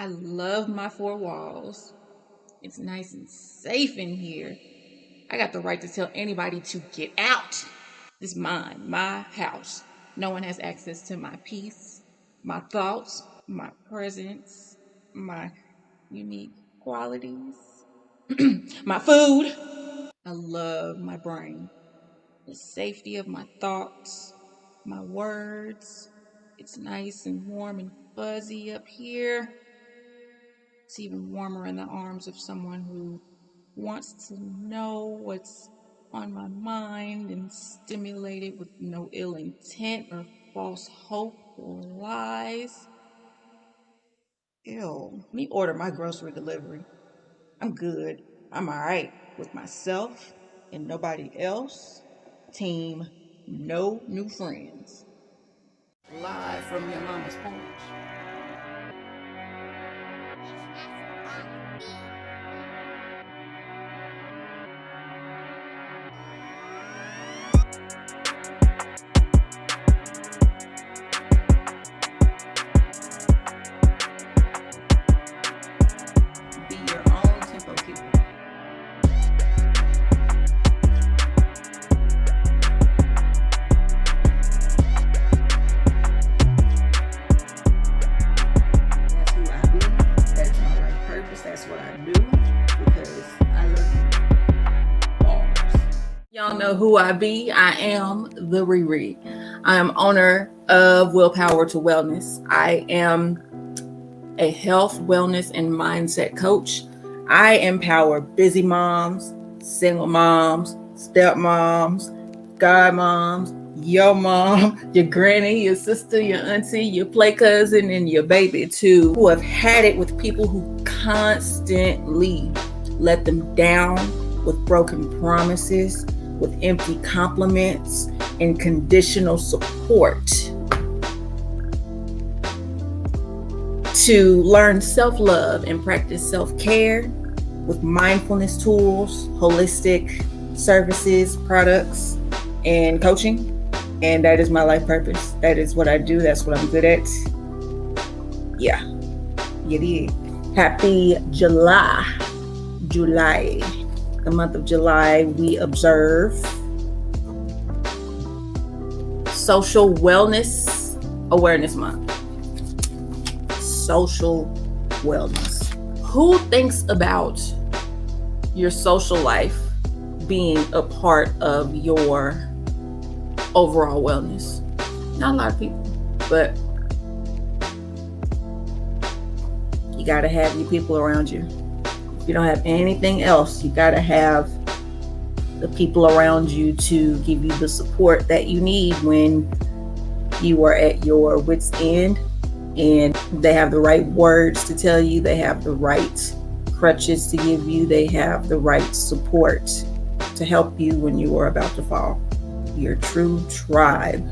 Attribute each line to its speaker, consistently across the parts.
Speaker 1: I love my four walls. It's nice and safe in here. I got the right to tell anybody to get out. This is mine, my house. No one has access to my peace, my thoughts, my presence, my unique qualities, my food. I love my brain, the safety of my thoughts, my words. It's nice and warm and fuzzy up here. It's even warmer in the arms of someone who wants to know what's on my mind and stimulate it with no ill intent or false hope or lies. Ew, let me order my grocery delivery. I'm good. I'm alright with myself and nobody else. Team, no new friends. Live from your mama's porch. Be your own tempo keeper. That's who I be. That's my life purpose. That's what I do because I love you. Bars. Y'all know who I be. I am the Riri. I am owner of Willpower to Wellness. I am a health, wellness, and mindset coach. I empower busy moms, single moms, stepmoms, godmoms, your mom, your granny, your sister, your auntie, your play cousin, and your baby too, who have had it with people who constantly let them down with broken promises, with empty compliments, and conditional support. To learn self-love and practice self-care with mindfulness tools, holistic services, products, and coaching. And that is my life purpose. That is what I do. That's what I'm good at. Yeah, you did. Happy July. The month of July, we observe Social Wellness Awareness Month. Social wellness. Who thinks about your social life being a part of your overall wellness? Not a lot of people, but you gotta have your people around you. If you don't have anything else, you gotta have the people around you to give you the support that you need when you are at your wit's end. And they have the right words to tell you. They have the right crutches to give you. They have the right support to help you when you are about to fall. Your true tribe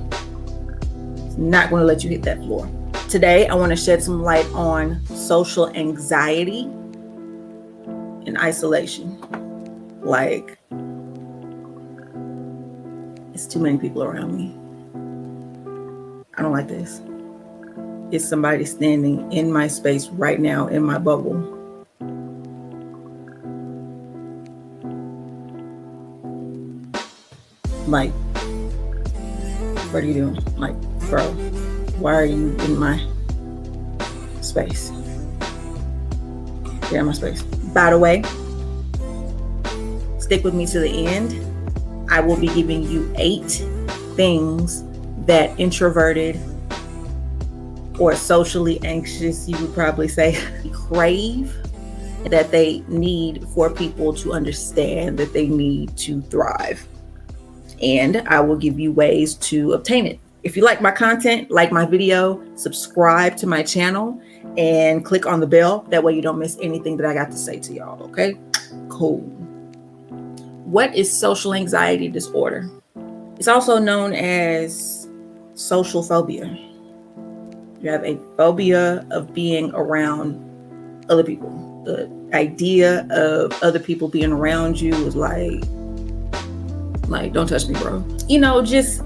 Speaker 1: is not going to let you hit that floor. Today, I want to shed some light on social anxiety and isolation. Like, it's too many people around me. I don't like this. It's somebody standing in my space right now in my bubble. Like, what are you doing? Like, bro, why are you in my space? Get out of my space. By the way, stick with me to the end. I will be giving you 8 things that introverted or socially anxious, you would probably say, crave, that they need for people to understand that they need to thrive. And I will give you ways to obtain it. If you like my content, like my video, subscribe to my channel and click on the bell. That way you don't miss anything that I got to say to y'all, okay? Cool. What is social anxiety disorder? It's also known as social phobia. You have a phobia of being around other people. The idea of other people being around you is like, don't touch me, bro. You know, just,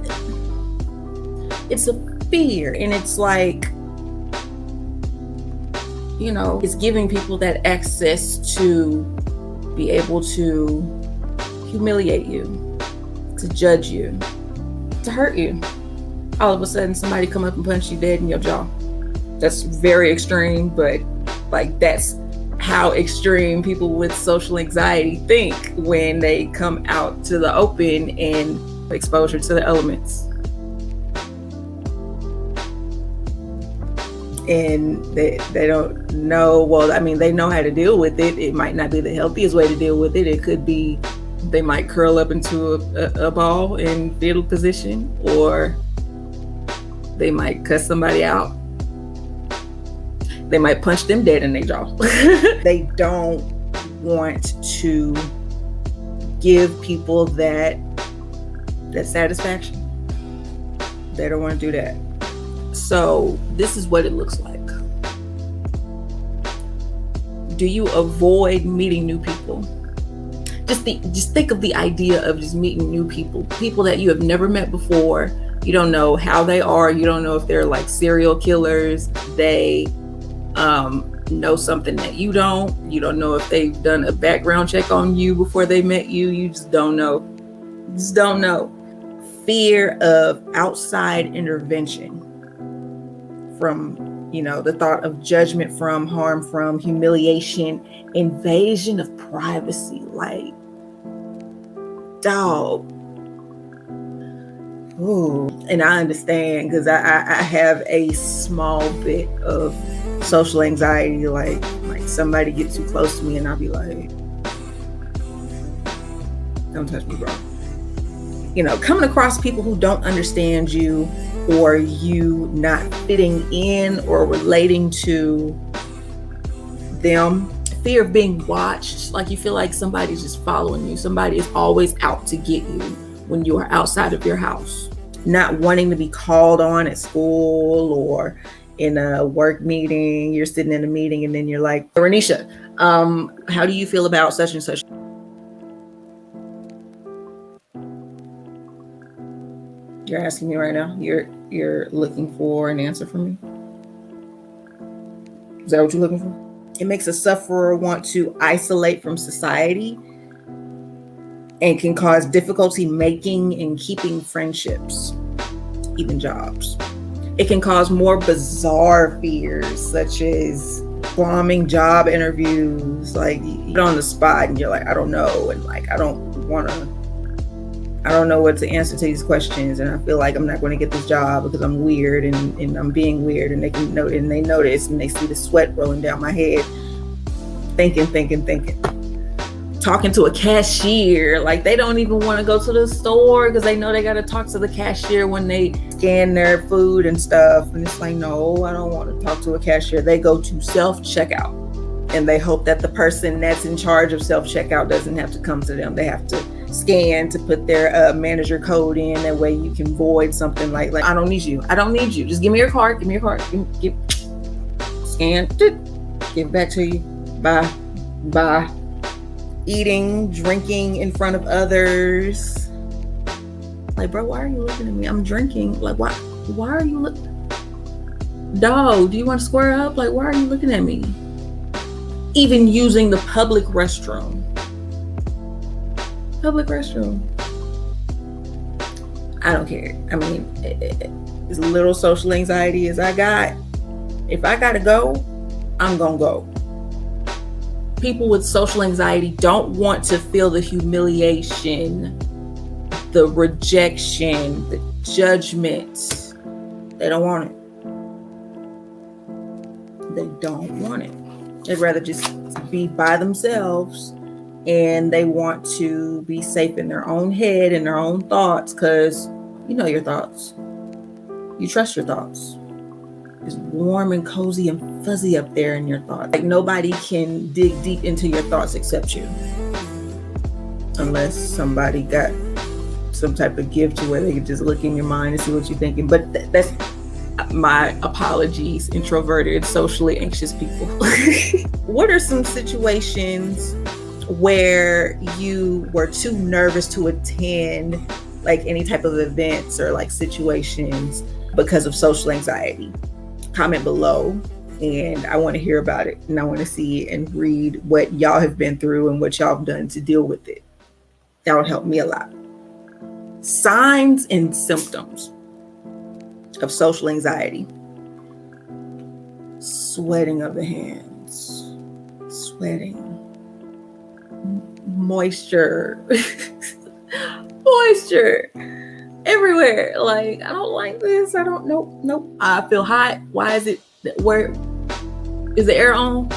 Speaker 1: it's a fear. And it's like, It's giving people that access to be able to humiliate you, to judge you, to hurt you. All of a sudden, somebody come up and punch you dead in your jaw. That's very extreme, but that's how extreme people with social anxiety think when they come out to the open and exposure to the elements. And they don't know, they know how to deal with it. It might not be the healthiest way to deal with it. It could be they might curl up into a ball in fetal position, or they might cuss somebody out. They might punch them dead in their jaw. They don't want to give people that satisfaction. They don't want to do that. So this is what it looks like. Do you avoid meeting new people? Just think of the idea of just meeting new people that you have never met before. You don't know how they are. You don't know if they're like serial killers. They know something that you don't. You don't know if they've done a background check on you before they met you. You just don't know. Just don't know. Fear of outside intervention, from the thought of judgment from, harm from, humiliation, invasion of privacy. Like, dog. Ooh. And I understand, because I have a small bit of social anxiety. Like somebody get too close to me and I'll be like, don't touch me, bro. Coming across people who don't understand you, or you not fitting in or relating to them. Fear of being watched. Like you feel like somebody's just following you. Somebody is always out to get you when you are outside of your house. Not wanting to be called on at school or in a work meeting. You're sitting in a meeting and then you're like, Renisha, how do you feel about such and such? You're asking me right now? You're looking for an answer from me? Is that what you're looking for? It makes a sufferer want to isolate from society and can cause difficulty making and keeping friendships, even jobs. It can cause more bizarre fears, such as bombing job interviews. Like, you're on the spot and you're like, I don't know. And like, I don't know what to answer to these questions, and I feel like I'm not going to get this job because I'm weird and I'm being weird, and they notice and they see the sweat rolling down my head. Thinking. Talking to a cashier, like they don't even want to go to the store because they know they got to talk to the cashier when they scan their food and stuff. And it's like, no, I don't want to talk to a cashier. They go to self-checkout and they hope that the person that's in charge of self-checkout doesn't have to come to them. They have to scan to put their manager code in. That way you can void something like I don't need you. Just give me your card. Scan. Give it back to you. Bye. Eating, drinking in front of others. Like, bro, why are you looking at me? I'm drinking. Like, why are you looking? Dog, do you want to square up? Like, why are you looking at me? Even using the public restroom. I don't care. I mean, as little social anxiety as I got, if I gotta go, I'm gonna go. People with social anxiety don't want to feel the humiliation, the rejection, the judgment. They don't want it. They'd rather just be by themselves, and they want to be safe in their own head and their own thoughts, because you know your thoughts. You trust your thoughts. It's warm and cozy and fuzzy up there in your thoughts. Like, nobody can dig deep into your thoughts except you. Unless somebody got some type of gift to where they can just look in your mind and see what you're thinking. But that's my apologies, introverted, socially anxious people. What are some situations where you were too nervous to attend like any type of events or like situations because of social anxiety? Comment below. And I want to hear about it, and I want to see and read what y'all have been through and what y'all have done to deal with it. That would help me a lot. Signs and symptoms of social anxiety. Sweating of the hands, sweating, moisture, moisture everywhere. Like, I don't like this. I don't know. Nope. I feel hot. Why is it? Where is the air on?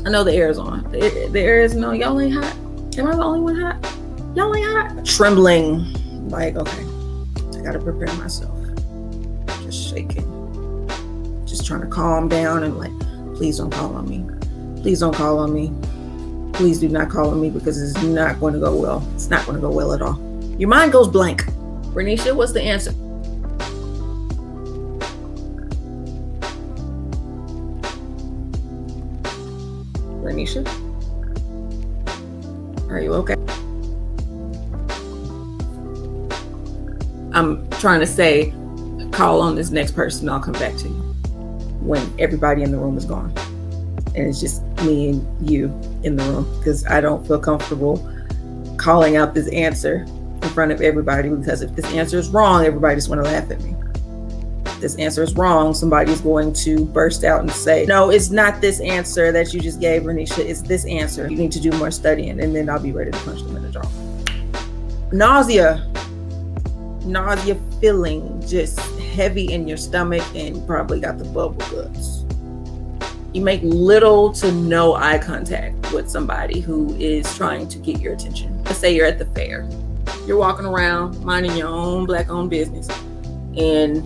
Speaker 1: I know the air is on. The air is no. Y'all ain't hot. Am I the only one hot? Y'all ain't hot. Trembling. Like, okay, I gotta prepare myself. Just shaking. Just trying to calm down and like, please don't call on me. Please don't call on me. Please do not call on me, because it's not going to go well. It's not going to go well at all. Your mind goes blank. Renisha, what's the answer? Renisha? Are you okay? I'm trying to say, call on this next person. I'll come back to you when everybody in the room is gone. And it's just me and you in the room, because I don't feel comfortable calling out this answer in front of everybody, because if this answer is wrong, everybody just want to laugh at me. If this answer is wrong, somebody's going to burst out and say, no, it's not this answer that you just gave, Renisha. It's this answer. You need to do more studying, and then I'll be ready to punch them in the jaw. Nausea feeling just heavy in your stomach, and you probably got the bubble guts. You make little to no eye contact with somebody who is trying to get your attention. Let's say you're at the fair. You're walking around minding your own Black-owned business, and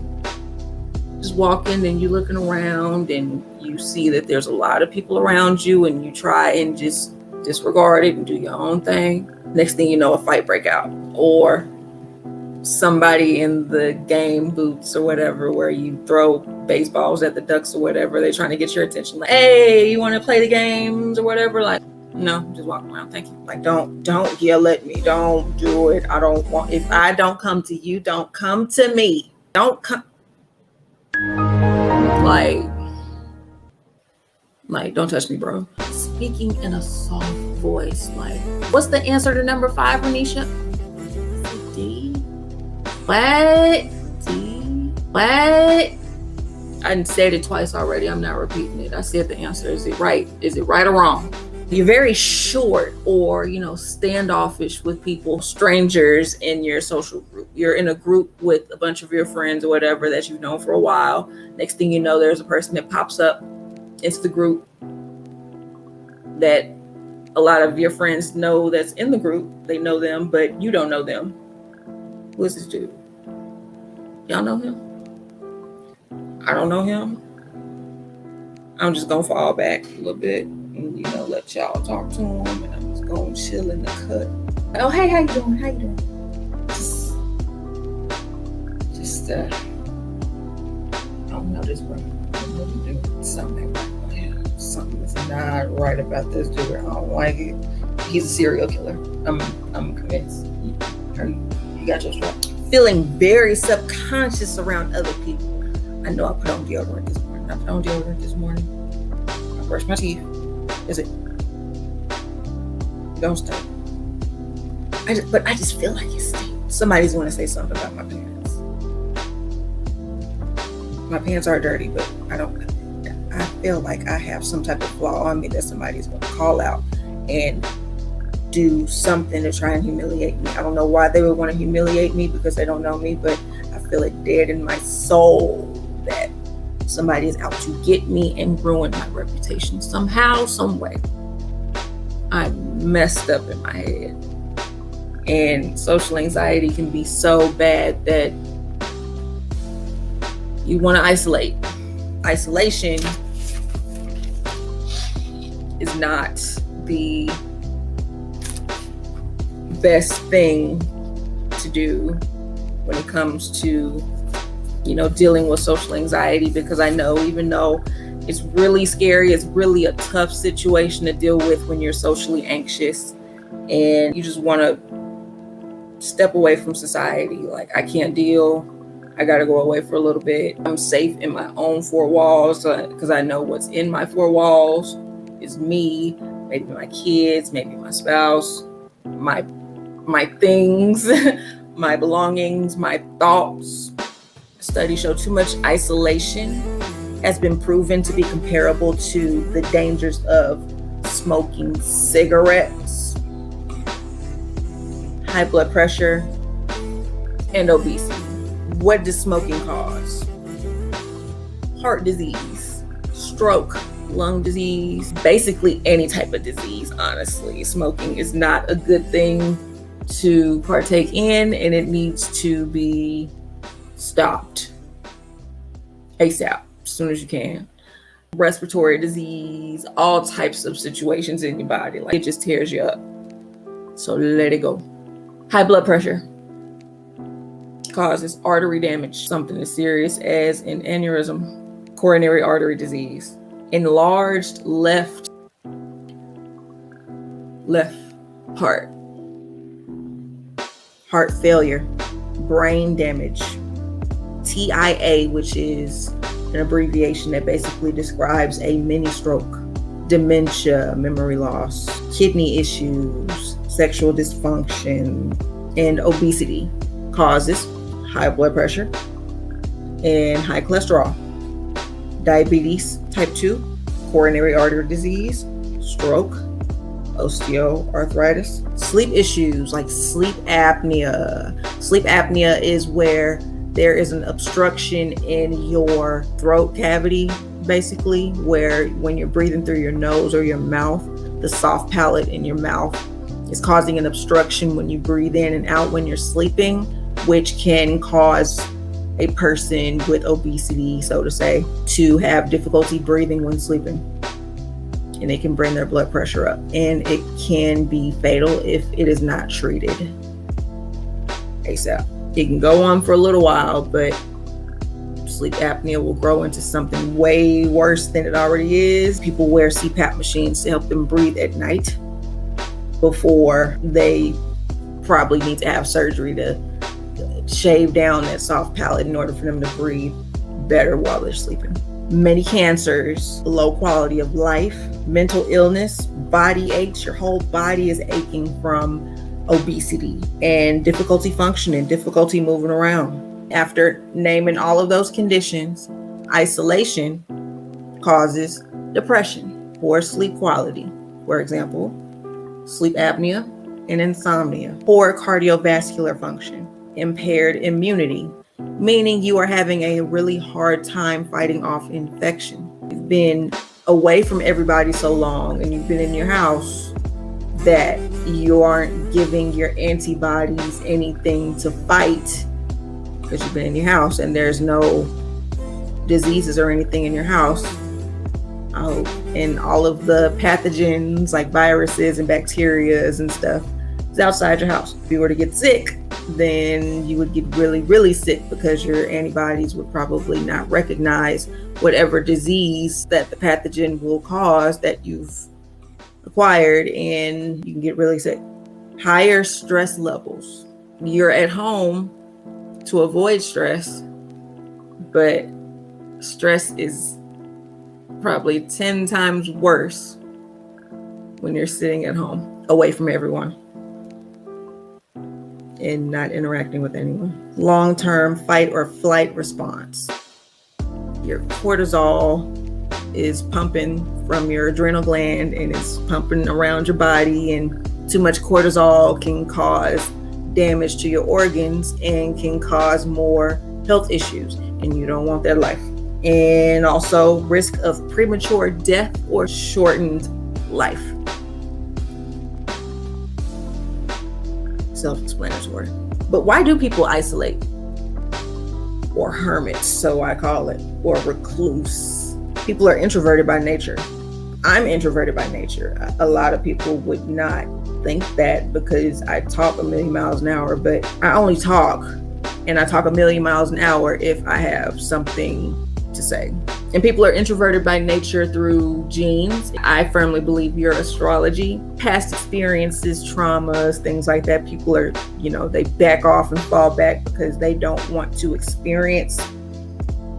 Speaker 1: just walking, and you're looking around, and you see that there's a lot of people around you, and you try and just disregard it and do your own thing. Next thing you know, a fight break out, or somebody in the game booths or whatever, where you throw baseballs at the ducks or whatever, they're trying to get your attention. Like, hey, you want to play the games or whatever? Like, no, just walking around. Thank you. Like, don't yell at me. Don't do it. I don't want. If I don't come to you, don't come to me. Don't come. Like, don't touch me, bro. Speaking in a soft voice. Like, what's the answer to number 5, Renisha? D. What? D. What? I said it twice already. I'm not repeating it. I said the answer. Is it right? Is it right or wrong? You're very short, or, standoffish with people, strangers in your social group. You're in a group with a bunch of your friends or whatever that you've known for a while. Next thing you know, there's a person that pops up into the group that a lot of your friends know that's in the group. They know them, but you don't know them. Who is this dude? Y'all know him? I don't know him. I'm just gonna fall back a little bit and let y'all talk to him, and I'm just gonna chill in the cut. Oh, hey, how you doing? Just I don't know this, bro. I don't know what to do. Something is not right about this dude. I don't like it. He's a serial killer. I'm convinced. You got your strap. Feeling very subconscious around other people. I know I put on deodorant this morning. I brushed my teeth. Is it? Don't stop. I just feel like it stinks. Somebody's going to say something about my pants. My pants are dirty, but I feel like I have some type of flaw on me that somebody's going to call out and do something to try and humiliate me. I don't know why they would want to humiliate me, because they don't know me, but I feel it dead in my soul that somebody is out to get me and ruin my reputation somehow, some way. I'm messed up in my head. And social anxiety can be so bad that you want to isolate. Isolation is not the best thing to do when it comes to dealing with social anxiety, because I know, even though it's really scary, it's really a tough situation to deal with when you're socially anxious and you just want to step away from society. Like, I can't deal I gotta go away for a little bit. I'm safe in my own four walls because I know what's in my four walls is me, maybe my kids, maybe my spouse, my things, my belongings, my thoughts. Studies show too much isolation has been proven to be comparable to the dangers of smoking cigarettes, high blood pressure, and obesity. What does smoking cause? Heart disease, stroke, lung disease, basically any type of disease, honestly. Smoking is not a good thing to partake in, and it needs to be stopped ASAP, as soon as you can. Respiratory disease, all types of situations in your body, like it just tears you up. So let it go. High blood pressure causes artery damage, something as serious as an aneurysm, coronary artery disease, enlarged left heart failure, brain damage, TIA, which is an abbreviation that basically describes a mini stroke, dementia, memory loss, kidney issues, sexual dysfunction, and obesity causes high blood pressure and high cholesterol, diabetes type 2, coronary artery disease, stroke, osteoarthritis, sleep issues like sleep apnea. Sleep apnea is where there is an obstruction in your throat cavity, basically, where when you're breathing through your nose or your mouth, the soft palate in your mouth is causing an obstruction when you breathe in and out when you're sleeping, which can cause a person with obesity, so to say, to have difficulty breathing when sleeping. And it can bring their blood pressure up. And it can be fatal if it is not treated ASAP. It can go on for a little while, but sleep apnea will grow into something way worse than it already is. People wear CPAP machines to help them breathe at night before they probably need to have surgery to shave down that soft palate in order for them to breathe better while they're sleeping. Many cancers, low quality of life, mental illness, body aches. Your whole body is aching from obesity and difficulty functioning, difficulty moving around. After naming all of those conditions, isolation causes depression, poor sleep quality. For example, sleep apnea and insomnia, poor cardiovascular function, impaired immunity, meaning you are having a really hard time fighting off infection. You've been away from everybody so long and you've been in your house that you aren't giving your antibodies anything to fight because you've been in your house and there's no diseases or anything in your house. And all of the pathogens like viruses and bacterias and stuff is outside your house. If you were to get sick, then you would get really, really sick because your antibodies would probably not recognize whatever disease that the pathogen will cause that you've acquired, and you can get really sick. Higher stress levels. You're at home to avoid stress, but stress is probably 10 times worse when you're sitting at home away from everyone and not interacting with anyone. Long-term fight or flight response. Your cortisol is pumping from your adrenal gland and it's pumping around your body, and too much cortisol can cause damage to your organs and can cause more health issues, and you don't want that life. And also risk of premature death or shortened life. Self-explanatory. But why do people isolate? Or hermits, so I call it, or recluse. People are introverted by nature. I'm introverted by nature. A lot of people would not think that because I talk a million miles an hour, but I only talk, and I talk a million miles an hour if I have something to say. And people are introverted by nature through genes. I firmly believe your astrology, past experiences, traumas, things like that. People are, they back off and fall back because they don't want to experience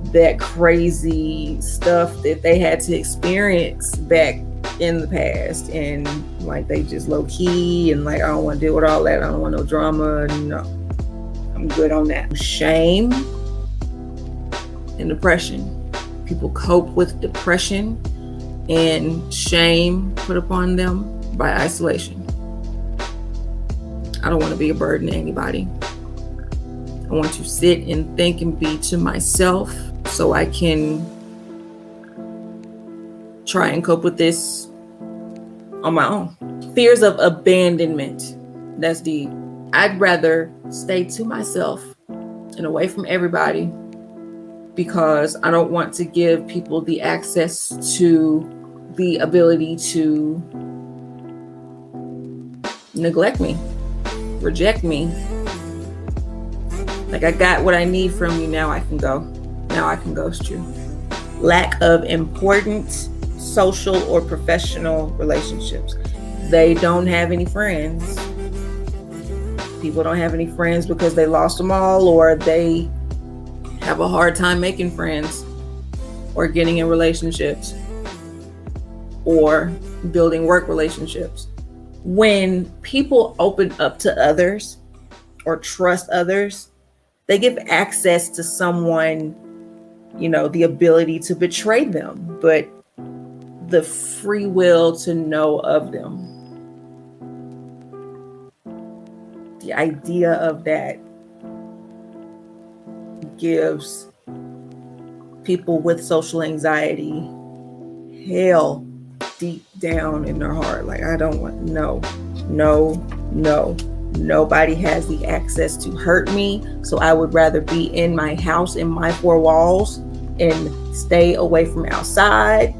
Speaker 1: that crazy stuff that they had to experience back in the past. And like they just low key and like, I don't want to deal with all that. I don't want no drama. No, I'm good on that. Shame and depression. People cope with depression and shame put upon them by isolation. I don't want to be a burden to anybody. I want to sit and think and be to myself so I can try and cope with this on my own. Fears of abandonment. That's deep. I'd rather stay to myself and away from everybody because I don't want to give people the access to the ability to neglect me, reject me. Like, I got what I need from you, now I can go. Now I can ghost you. Lack of important social or professional relationships. They don't have any friends. People don't have any friends because they lost them all, or they have a hard time making friends or getting in relationships or building work relationships. When people open up to others or trust others, they give access to someone, the ability to betray them, but the free will to know of them. The idea of that gives people with social anxiety hell deep down in their heart. Like, I don't want, no. Nobody has the access to hurt me. So I would rather be in my house, in my four walls, and stay away from outside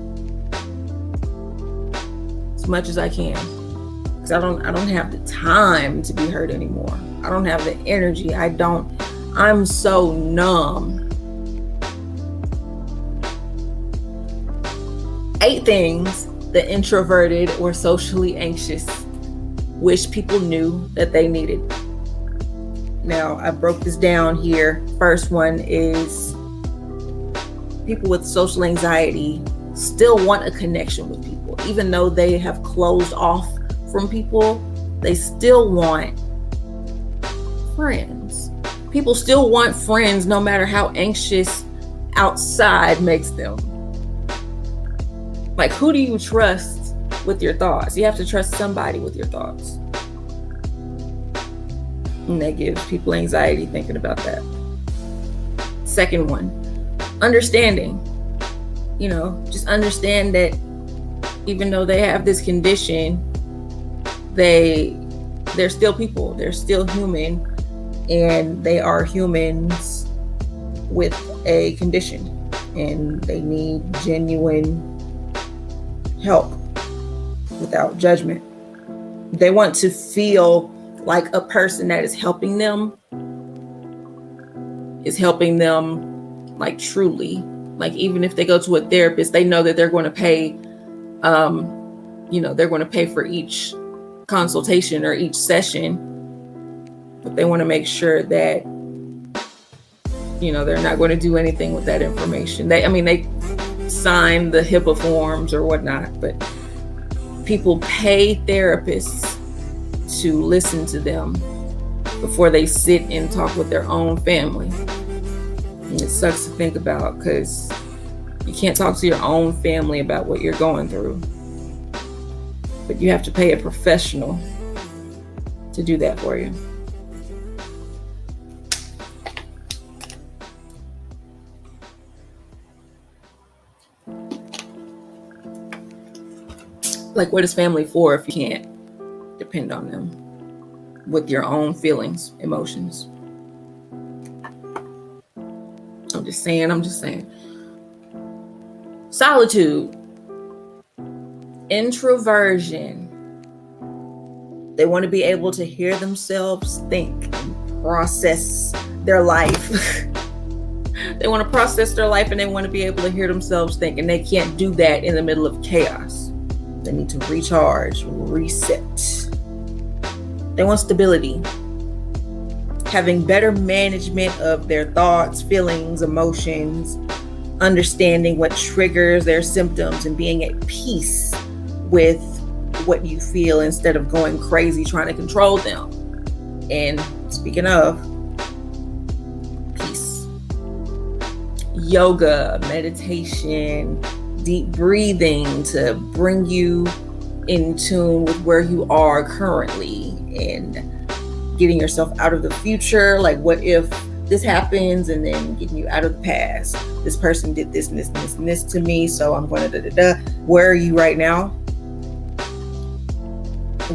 Speaker 1: as much as I can. Because I don't have the time to be hurt anymore. I don't have the energy. I'm so numb. 8 things the introverted or socially anxious wish people knew that they needed. Now, I broke this down here. First one is people with social anxiety still want a connection with people. Even though they have closed off from people, they still want friends. People still want friends no matter how anxious outside makes them. Like, who do you trust with your thoughts? You have to trust somebody with your thoughts. And that gives people anxiety thinking about that. Second one, understanding. Just understand that even though they have this condition, they're still people. They're still human, and they are humans with a condition, and they need genuine help without judgment. They want to feel like a person that is helping them like truly. Like, even if they go to a therapist, they know that they're going to pay, they're going to pay for each consultation or each session, but they want to make sure that, they're not going to do anything with that information. They sign the HIPAA forms or whatnot, but people pay therapists to listen to them before they sit and talk with their own family. And it sucks to think about, because you can't talk to your own family about what you're going through, but you have to pay a professional to do that for you. Like, what is family for if you can't depend on them with your own feelings, emotions? I'm just saying. Solitude. Introversion. They want to be able to hear themselves think and process their life They want to process their life, and they want to be able to hear themselves think, and they can't do that in the middle of chaos. They need to recharge, reset. They want stability, having better management of their thoughts, feelings, emotions, understanding what triggers their symptoms, and being at peace with what you feel instead of going crazy trying to control them. And speaking of peace, yoga, meditation, deep breathing to bring you in tune with where you are currently, and getting yourself out of the future. Like, what if this happens, and then getting you out of the past. This person did this and this and this and this to me, so I'm going to da-da-da. Where are you right now?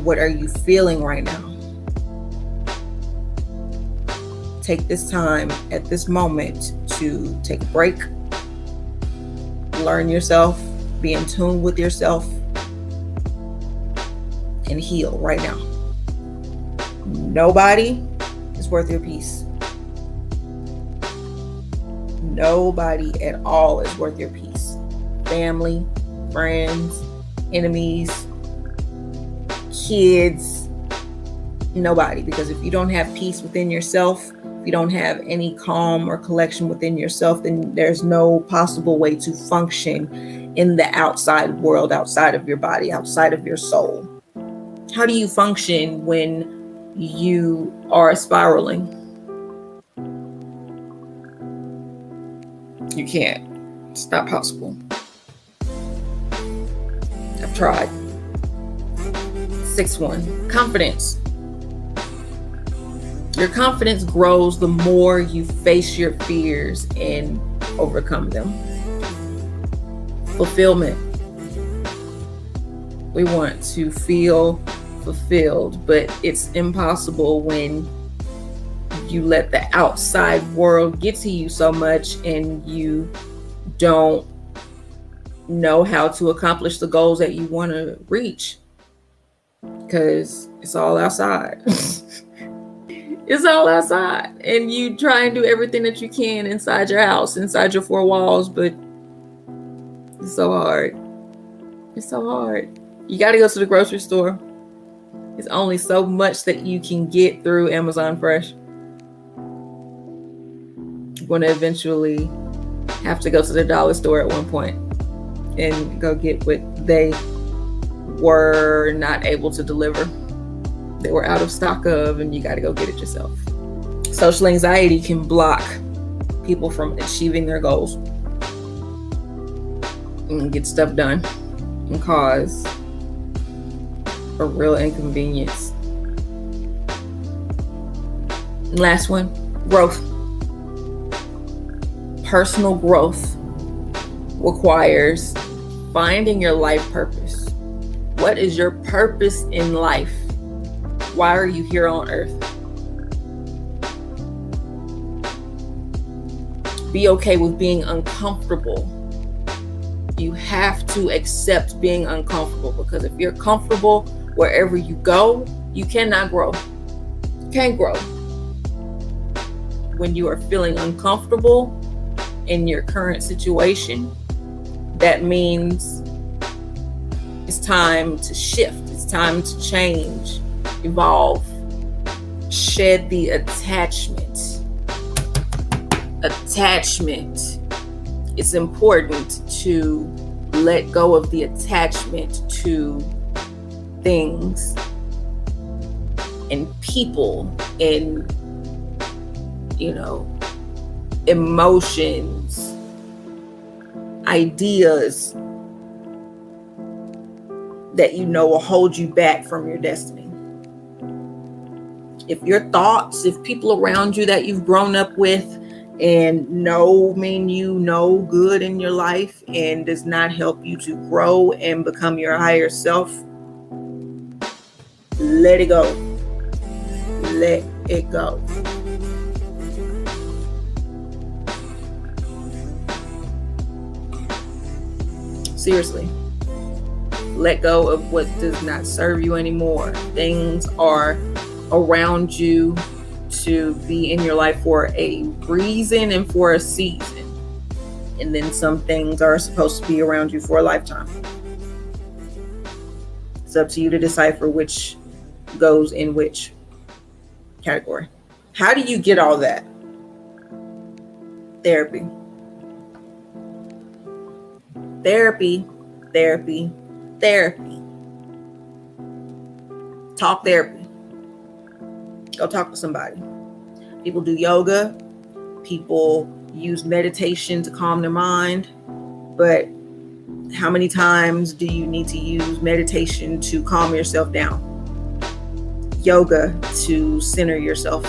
Speaker 1: What are you feeling right now? Take this time at this moment to take a break, learn yourself, be in tune with yourself, and heal right now. Nobody is worth your peace. Nobody at all is worth your peace. Family, friends, enemies, kids, nobody. Because if you don't have peace within yourself, if you don't have any calm or collection within yourself, then there's no possible way to function in the outside world, outside of your body, outside of your soul. How do you function when you are spiraling? You can't. It's not possible. I've tried. 6-1. Confidence. Your confidence grows the more you face your fears and overcome them. Fulfillment. We want to feel fulfilled, but it's impossible when you let the outside world get to you so much and you don't know how to accomplish the goals that you want to reach, because it's all outside. It's all outside, and you try and do everything that you can inside your house, inside your four walls, but it's so hard. It's so hard. You got to go to the grocery store. It's only so much that you can get through Amazon Fresh. You're going to eventually have to go to the dollar store at one point and go get what they were not able to deliver. They were out of stock of, and you got to go get it yourself. Social anxiety can block people from achieving their goals and get stuff done and cause a real inconvenience. Last one, growth. Personal growth requires finding your life purpose. What is your purpose in life? Why are you here on earth? Be okay with being uncomfortable. You have to accept being uncomfortable, because if you're comfortable wherever you go, you cannot grow. You can't grow. When you are feeling uncomfortable in your current situation, that means it's time to shift. It's time to change, evolve, shed the attachment. Attachment. It's important to let go of the attachment to things and people and, emotions, ideas that will hold you back from your destiny. If your thoughts, if people around you that you've grown up with and mean you know good in your life and does not help you to grow and become your higher self, let it go. Let it go. Seriously. Let go of what does not serve you anymore. Things are around you to be in your life for a reason and for a season. And then some things are supposed to be around you for a lifetime. It's up to you to decipher which goes in which category. How do you get all that? Therapy. Therapy, therapy, therapy. Talk therapy. Go talk to somebody. People do yoga. People use meditation to calm their mind. But how many times do you need to use meditation to calm yourself down? Yoga to center yourself.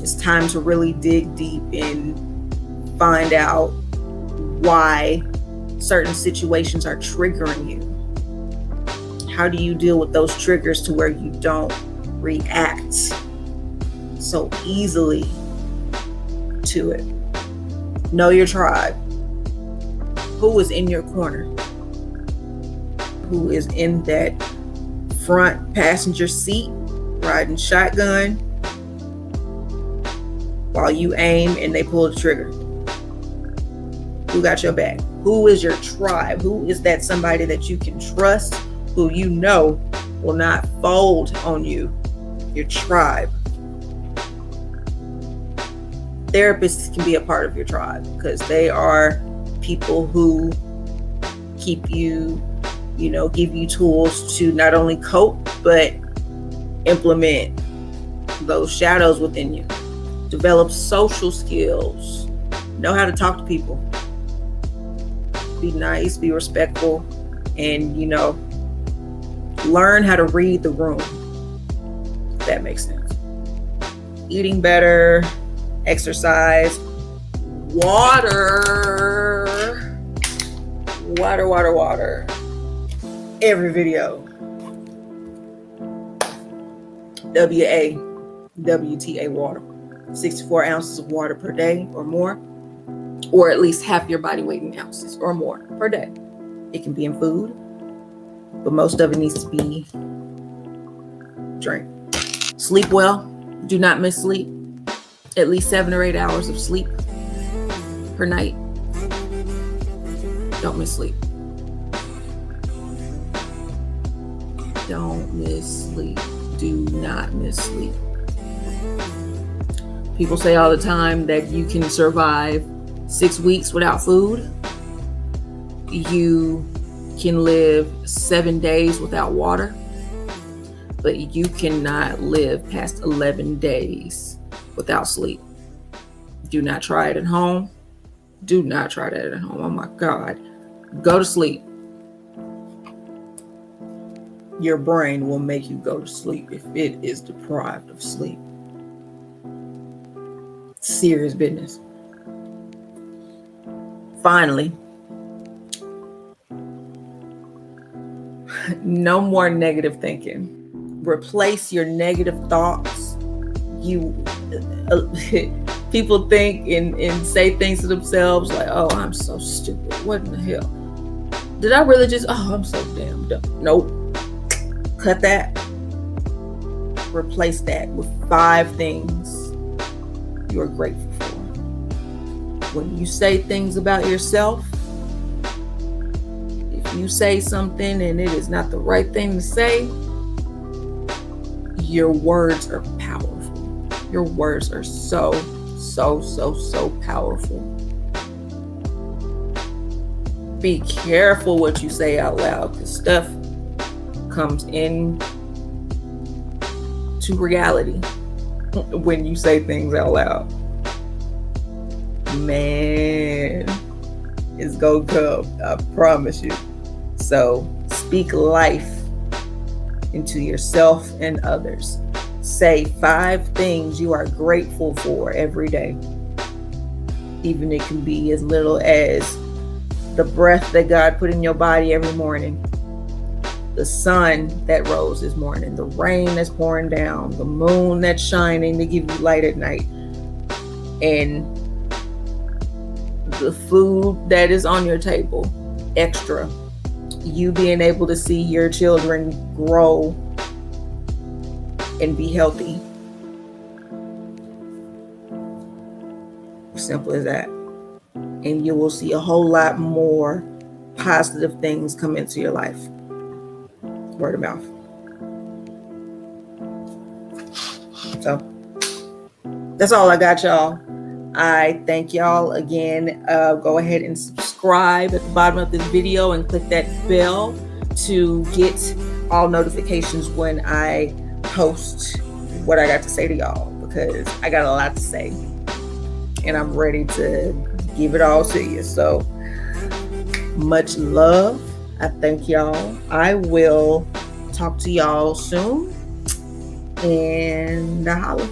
Speaker 1: It's time to really dig deep and find out why certain situations are triggering you. How do you deal with those triggers to where you don't react so easily to it? Know your tribe. Who is in your corner? Who is in that front passenger seat riding shotgun while you aim and they pull the trigger? Who got your back? Who is your tribe? Who is that somebody that you can trust, who you know will not fold on you? Your tribe. Therapists can be a part of your tribe because they are people who keep you, give you tools to not only cope, but implement those shadows within you. Develop social skills. Know how to talk to people. Be nice, be respectful, and, learn how to read the room. If that makes sense. Eating better, exercise, water. Every video. WTA water. 64 ounces of water per day or more, or at least half your body weight in ounces or more per day. It can be in food, but most of it needs to be drink. Sleep well. Do not miss sleep. At least 7 or 8 hours of sleep per night. Don't miss sleep. Don't miss sleep. Do not miss sleep. People say all the time that you can survive 6 weeks without food. You can live 7 days without water, but you cannot live past 11 days without sleep. Do not try it at home. Do not try that at home. Oh my God. Go to sleep. Your brain will make you go to sleep if it is deprived of sleep. Serious business. Finally, no more negative thinking. Replace your negative thoughts. People think and say things to themselves like, oh, I'm so stupid. What in the hell? Did I really just, I'm so damn dumb. Nope. Cut that. Replace that with 5 things you are grateful for. When you say things about yourself, if you say something and it is not the right thing to say, your words are powerful. Your words are so powerful. Be careful what you say out loud, because stuff comes in to reality when you say things out loud. Man, it's gonna come, I promise you. So speak life into yourself and others. Say 5 things you are grateful for every day. Even it can be as little as the breath that God put in your body every morning, the sun that rose this morning, the rain that's pouring down, the moon that's shining to give you light at night, and the food that is on your table, extra. You being able to see your children grow and be healthy. simple as that. And you will see a whole lot more positive things come into your life. Word of mouth. So that's all I got, y'all. I thank y'all again. Go ahead and subscribe at the bottom of this video and click that bell to get all notifications when I post what I got to say to y'all, because I got a lot to say and I'm ready to give it all to you. So much love. I thank y'all. I will talk to y'all soon, and holla.